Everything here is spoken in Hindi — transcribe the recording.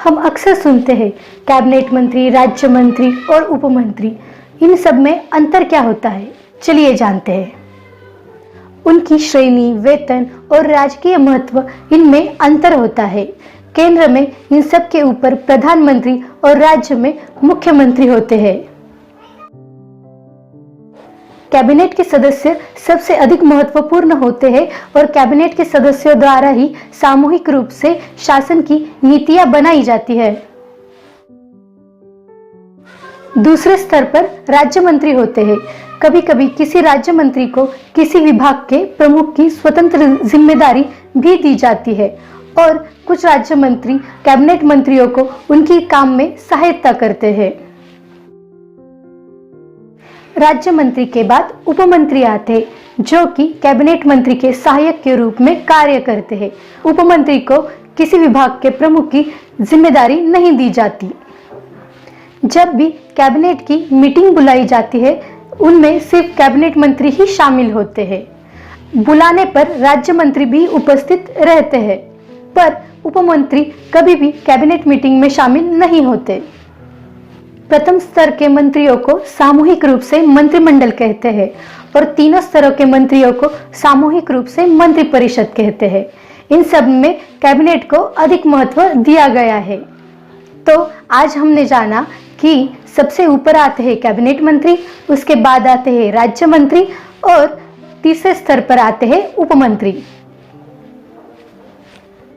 हम अक्सर सुनते हैं कैबिनेट मंत्री, राज्य मंत्री और उपमंत्री। इन सब में अंतर क्या होता है, चलिए जानते हैं। उनकी श्रेणी, वेतन और राजकीय महत्व इनमें अंतर होता है। केंद्र में इन सब के ऊपर प्रधानमंत्री और राज्य में मुख्यमंत्री होते हैं। कैबिनेट के सदस्य सबसे अधिक महत्वपूर्ण होते हैं और कैबिनेट के सदस्यों द्वारा ही सामूहिक रूप से शासन की नीतियां बनाई जाती है। दूसरे स्तर पर राज्य मंत्री होते हैं। कभी कभी किसी राज्य मंत्री को किसी विभाग के प्रमुख की स्वतंत्र जिम्मेदारी भी दी जाती है और कुछ राज्य मंत्री कैबिनेट मंत्रियों को उनकी काम में सहायता करते हैं। राज्य मंत्री के बाद उपमंत्री आते हैं, जो कि कैबिनेट मंत्री के सहायक के रूप में कार्य करते हैं। उपमंत्री को किसी विभाग के प्रमुख की जिम्मेदारी नहीं दी जाती। जब भी कैबिनेट की मीटिंग बुलाई जाती है, उनमें सिर्फ कैबिनेट मंत्री ही शामिल होते हैं। बुलाने पर राज्य मंत्री भी उपस्थित रहते हैं, पर उपमंत्री कभी भी कैबिनेट मीटिंग में शामिल नहीं होते। प्रथम स्तर के मंत्रियों को सामूहिक रूप से मंत्रिमंडल कहते हैं और तीनों स्तरों के मंत्रियों को सामूहिक रूप से मंत्रिपरिषद कहते हैं। इन सब में कैबिनेट को अधिक महत्व दिया गया है। तो आज हमने जाना कि सबसे ऊपर आते हैं कैबिनेट मंत्री, उसके बाद आते हैं राज्य मंत्री और तीसरे स्तर पर आते हैं उपमंत्री।